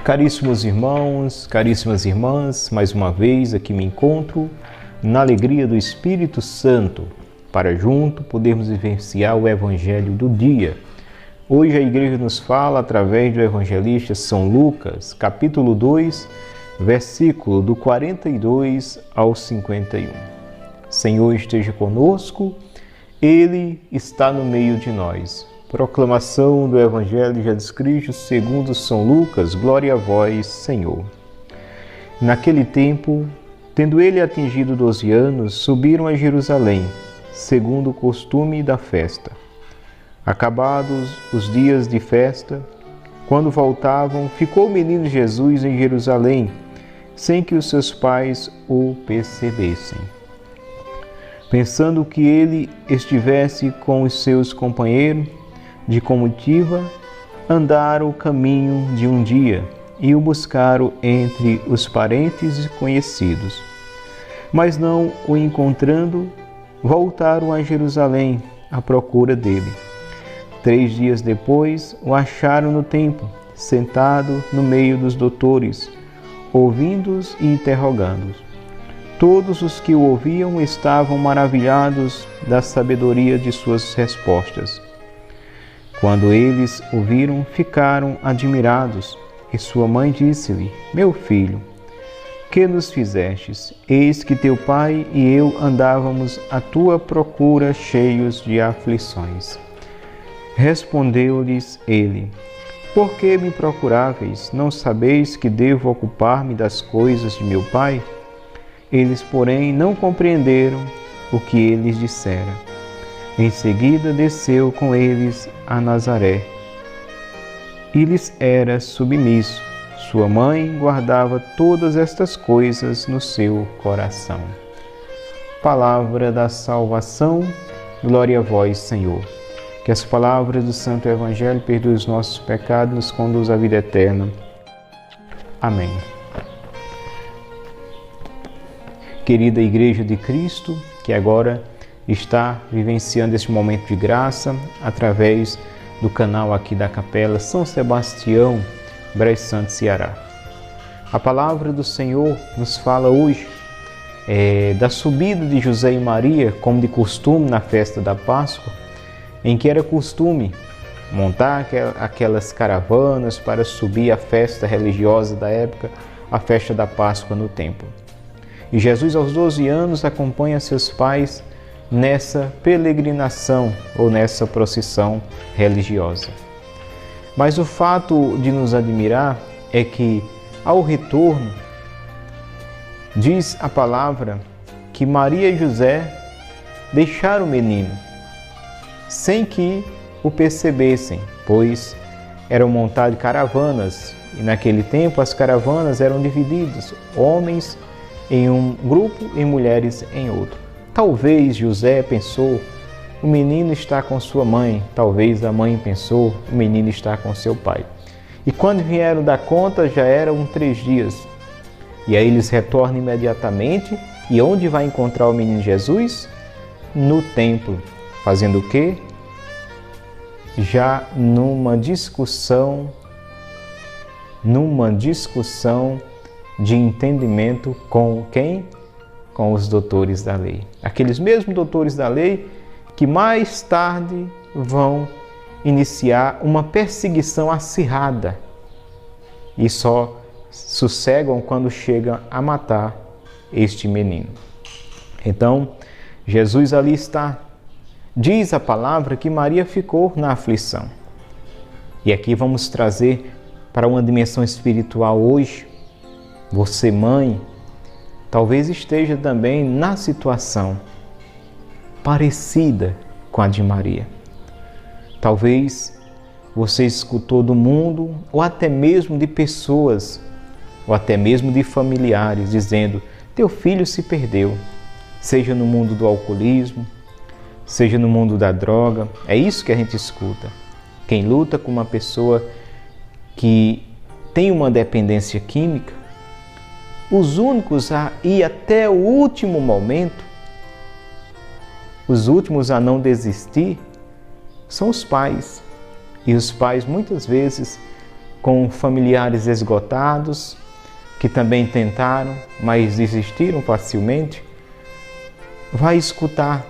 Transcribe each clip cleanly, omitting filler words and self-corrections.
Caríssimos irmãos, caríssimas irmãs, mais uma vez aqui me encontro na alegria do Espírito Santo, para junto podermos vivenciar o Evangelho do dia. Hoje a Igreja nos fala através do evangelista São Lucas, capítulo 2, versículo do 42 ao 51. Senhor esteja conosco, Ele está no meio de nós. Proclamação do Evangelho de Jesus Cristo segundo São Lucas, glória a vós, Senhor. Naquele tempo, tendo ele atingido 12 anos, subiram a Jerusalém, segundo o costume da festa. Acabados os dias de festa, quando voltavam, ficou o menino Jesus em Jerusalém, sem que os seus pais o percebessem. Pensando que ele estivesse com os seus companheiros de comitiva, andaram o caminho de um dia e o buscaram entre os parentes e conhecidos. Mas não o encontrando, voltaram a Jerusalém à procura dele. 3 dias depois, o acharam no templo, sentado no meio dos doutores, ouvindo-os e interrogando-os. Todos os que o ouviam estavam maravilhados da sabedoria de suas respostas. Quando eles o viram, ficaram admirados, e sua mãe disse-lhe: Meu filho, que nos fizestes? Eis que teu pai e eu andávamos à tua procura, cheios de aflições. Respondeu-lhes ele: Por que me procuráveis? Não sabeis que devo ocupar-me das coisas de meu pai? Eles, porém, não compreenderam o que ele lhes dissera. Em seguida, desceu com eles a Nazaré e lhes era submisso. Sua mãe guardava todas estas coisas no seu coração. Palavra da salvação, glória a vós, Senhor. Que as palavras do Santo Evangelho perdoem os nossos pecados e nos conduzam à vida eterna. Amém. Querida Igreja de Cristo, que agora está vivenciando este momento de graça através do canal aqui da Capela São Sebastião, Brejo Santo, Ceará. A palavra do Senhor nos fala hoje da subida de José e Maria, como de costume na festa da Páscoa, em que era costume montar aquelas caravanas para subir a festa religiosa da época, a festa da Páscoa no templo. E Jesus, aos 12 anos, acompanha seus pais nessa peregrinação ou nessa procissão religiosa. Mas o fato de nos admirar é que, ao retorno, diz a palavra que Maria e José deixaram o menino, sem que o percebessem, pois eram montadas caravanas, e naquele tempo as caravanas eram divididas, homens em um grupo e mulheres em outro. Talvez José pensou, o menino está com sua mãe. Talvez a mãe pensou, o menino está com seu pai. E quando vieram dar conta, já eram 3 dias. E aí eles retornam imediatamente. E onde vai encontrar o menino Jesus? No templo. Fazendo o quê? Já numa discussão de entendimento com quem? Com os doutores da lei. Aqueles mesmos doutores da lei que mais tarde vão iniciar uma perseguição acirrada e só sossegam quando chegam a matar este menino. Então, Jesus ali está. Diz a palavra que Maria ficou na aflição. E aqui vamos trazer para uma dimensão espiritual hoje. Você, mãe, talvez esteja também na situação parecida com a de Maria. Talvez você escutou do mundo, ou até mesmo de pessoas, ou até mesmo de familiares, dizendo: teu filho se perdeu, seja no mundo do alcoolismo, seja no mundo da droga. É isso que a gente escuta. Quem luta com uma pessoa que tem uma dependência química, os únicos a ir até o último momento, os últimos a não desistir, são os pais. E os pais muitas vezes com familiares esgotados, que também tentaram, mas desistiram facilmente, vai escutar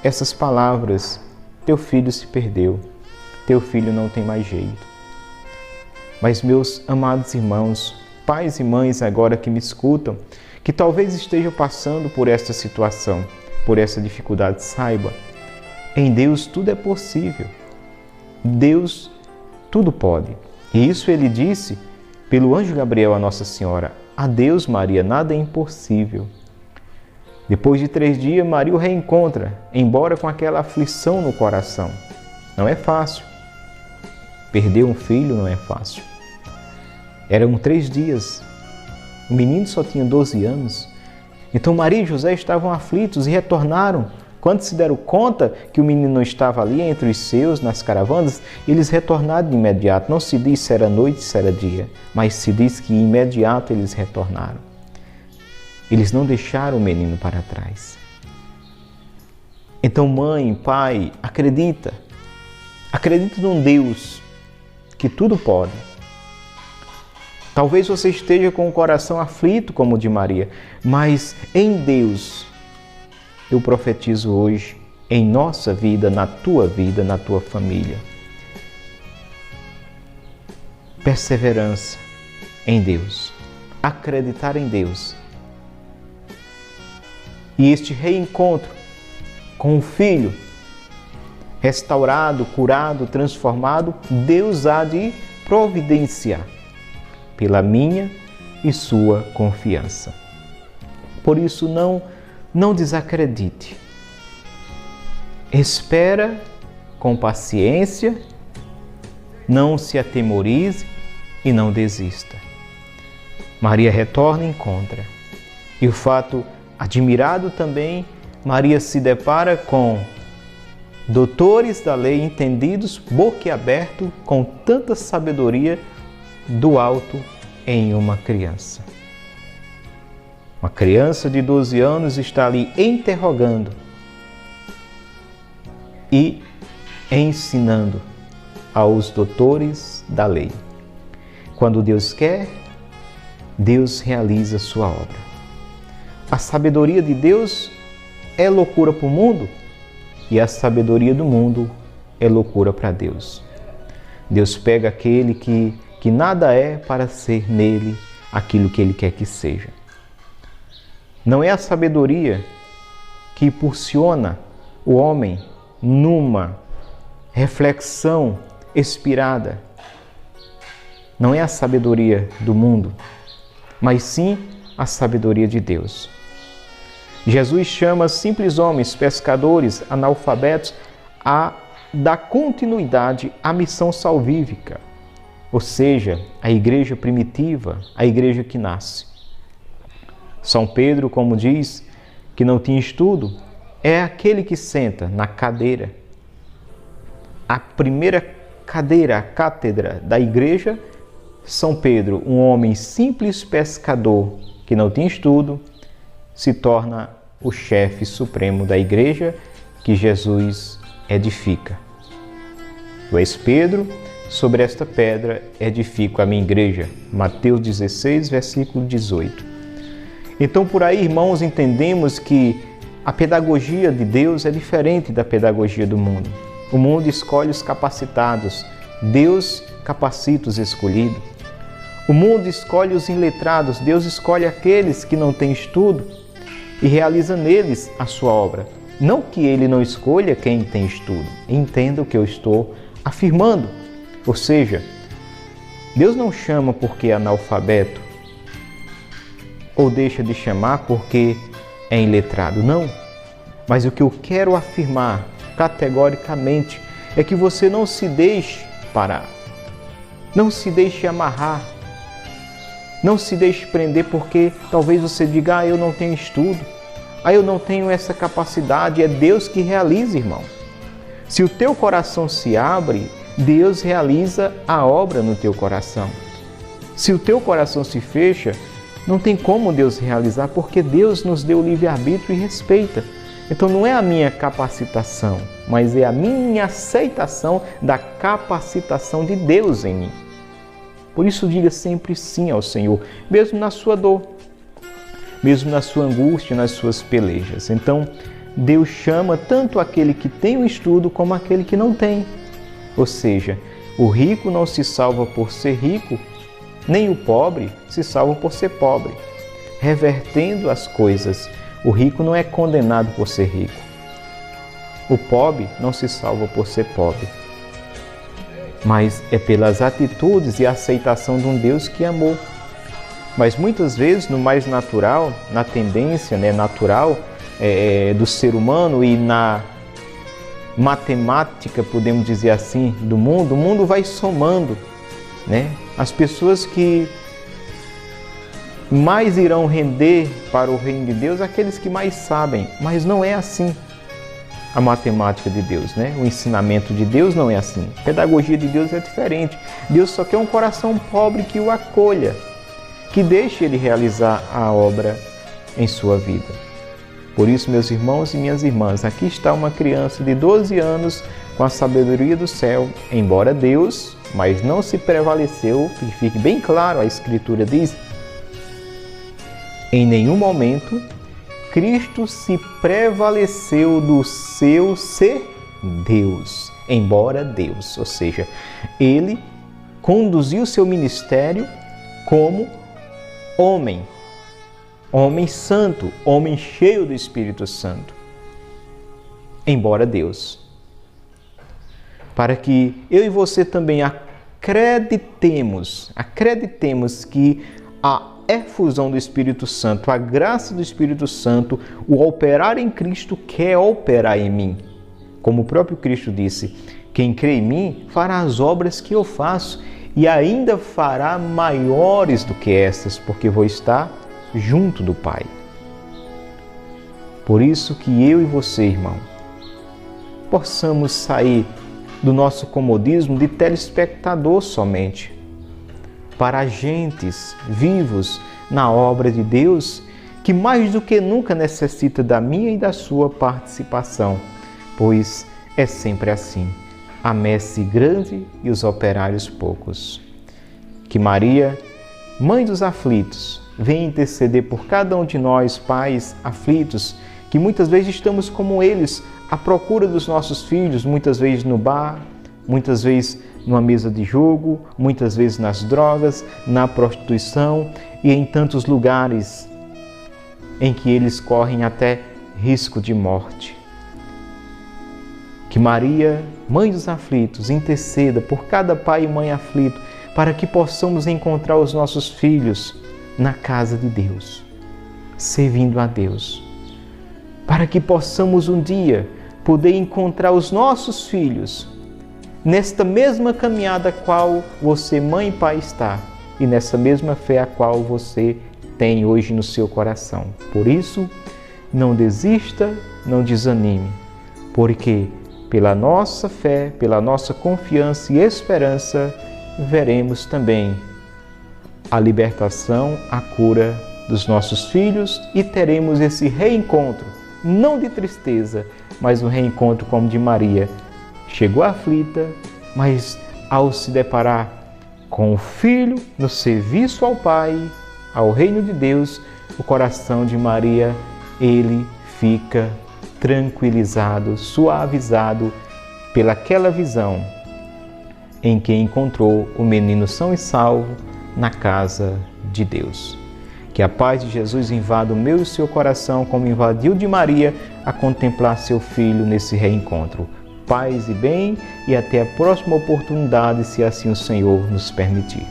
essas palavras: teu filho se perdeu, teu filho não tem mais jeito. Mas, meus amados irmãos, pais e mães agora que me escutam, que talvez estejam passando por esta situação, por essa dificuldade, saiba, em Deus tudo é possível. Deus tudo pode. E isso ele disse pelo anjo Gabriel a Nossa Senhora: a Deus, Maria, nada é impossível. Depois de 3 dias, Maria o reencontra, embora com aquela aflição no coração. Não é fácil. Perder um filho não é fácil. Eram 3 dias. O menino só tinha 12 anos. Então Maria e José estavam aflitos e retornaram. Quando se deram conta que o menino não estava ali entre os seus, nas caravanas, eles retornaram de imediato. Não se diz se era noite, se era dia, mas se diz que imediato eles retornaram. Eles não deixaram o menino para trás. Então, mãe, pai, acredita. Acredita num Deus que tudo pode. Talvez você esteja com o coração aflito como o de Maria, mas em Deus, eu profetizo hoje, em nossa vida, na tua família. Perseverança em Deus, acreditar em Deus. E este reencontro com o Filho, restaurado, curado, transformado, Deus há de providenciar pela minha e sua confiança. Por isso, não desacredite. Espera com paciência, não se atemorize e não desista. Maria retorna e encontra. E o fato admirado também, Maria se depara com doutores da lei entendidos, boquiaberto, com tanta sabedoria do alto em uma criança. Uma criança de 12 anos está ali interrogando e ensinando aos doutores da lei. Quando Deus quer, Deus realiza sua obra. A sabedoria de Deus é loucura para o mundo e a sabedoria do mundo é loucura para Deus. Deus pega aquele que nada é para ser nele aquilo que Ele quer que seja. Não é a sabedoria que impulsiona o homem numa reflexão inspirada. Não é a sabedoria do mundo, mas sim a sabedoria de Deus. Jesus chama simples homens, pescadores, analfabetos, a dar continuidade à missão salvífica, ou seja, a igreja primitiva, a igreja que nasce. São Pedro, como diz, que não tinha estudo, é aquele que senta na cadeira. A primeira cadeira, a cátedra da igreja, São Pedro, um homem simples pescador que não tinha estudo, se torna o chefe supremo da igreja que Jesus edifica. Tu és Pedro, sobre esta pedra edifico a minha igreja. Mateus 16, versículo 18. Então, por aí, irmãos, entendemos que a pedagogia de Deus é diferente da pedagogia do mundo. O mundo escolhe os capacitados, Deus capacita os escolhidos. O mundo escolhe os iletrados, Deus escolhe aqueles que não têm estudo e realiza neles a sua obra. Não que Ele não escolha quem tem estudo. Entenda o que eu estou afirmando. Ou seja, Deus não chama porque é analfabeto ou deixa de chamar porque é iletrado. Não. Mas o que eu quero afirmar categoricamente é que você não se deixe parar. Não se deixe amarrar. Não se deixe prender porque talvez você diga: eu não tenho estudo, eu não tenho essa capacidade. É Deus que realiza, irmão. Se o teu coração se abre, Deus realiza a obra no teu coração. Se o teu coração se fecha, não tem como Deus realizar, porque Deus nos deu livre-arbítrio e respeita. Então não é a minha capacitação, mas é a minha aceitação da capacitação de Deus em mim. Por isso diga sempre sim ao Senhor, mesmo na sua dor, mesmo na sua angústia, nas suas pelejas. Então, Deus chama tanto aquele que tem o estudo como aquele que não tem. Ou seja, o rico não se salva por ser rico, nem o pobre se salva por ser pobre. Revertendo as coisas, o rico não é condenado por ser rico. O pobre não se salva por ser pobre. Mas é pelas atitudes e aceitação de um Deus que amou. Mas muitas vezes, no mais natural, na tendência natural do ser humano e na matemática, podemos dizer assim, do mundo, o mundo vai somando, as pessoas que mais irão render para o reino de Deus, aqueles que mais sabem, mas não é assim a matemática de Deus, O ensinamento de Deus não é assim, a pedagogia de Deus é diferente. Deus só quer um coração pobre que o acolha, que deixe Ele realizar a obra em sua vida. Por isso, meus irmãos e minhas irmãs, aqui está uma criança de 12 anos com a sabedoria do céu, embora Deus, mas não se prevaleceu, que fique bem claro, a Escritura diz, em nenhum momento Cristo se prevaleceu do seu ser Deus, embora Deus, ou seja, Ele conduziu seu ministério como homem santo, homem cheio do Espírito Santo, embora Deus. Para que eu e você também acreditemos que a efusão do Espírito Santo, a graça do Espírito Santo, o operar em Cristo quer operar em mim. Como o próprio Cristo disse, quem crê em mim fará as obras que eu faço e ainda fará maiores do que estas, porque vou estar junto do Pai. Por isso que eu e você, irmão, possamos sair do nosso comodismo de telespectador somente, para agentes vivos na obra de Deus, que mais do que nunca necessita da minha e da sua participação, pois é sempre assim, a messe grande e os operários poucos. Que Maria, Mãe dos aflitos, venha interceder por cada um de nós, pais aflitos, que muitas vezes estamos como eles, à procura dos nossos filhos, muitas vezes no bar, muitas vezes numa mesa de jogo, muitas vezes nas drogas, na prostituição e em tantos lugares em que eles correm até risco de morte. Que Maria, Mãe dos aflitos, interceda por cada pai e mãe aflito, para que possamos encontrar os nossos filhos na casa de Deus, servindo a Deus. Para que possamos um dia poder encontrar os nossos filhos nesta mesma caminhada a qual você, mãe e pai, está, e nessa mesma fé a qual você tem hoje no seu coração. Por isso, não desista, não desanime, porque pela nossa fé, pela nossa confiança e esperança, veremos também a libertação, a cura dos nossos filhos e teremos esse reencontro, não de tristeza, mas um reencontro como de Maria. Chegou aflita, mas ao se deparar com o Filho no serviço ao Pai, ao reino de Deus, o coração de Maria, ele fica tranquilizado, suavizado pelaquela visão em que encontrou o menino são e salvo na casa de Deus. Que a paz de Jesus invada o meu e o seu coração, como invadiu de Maria, a contemplar seu filho nesse reencontro. Paz e bem, e até a próxima oportunidade, se assim o Senhor nos permitir.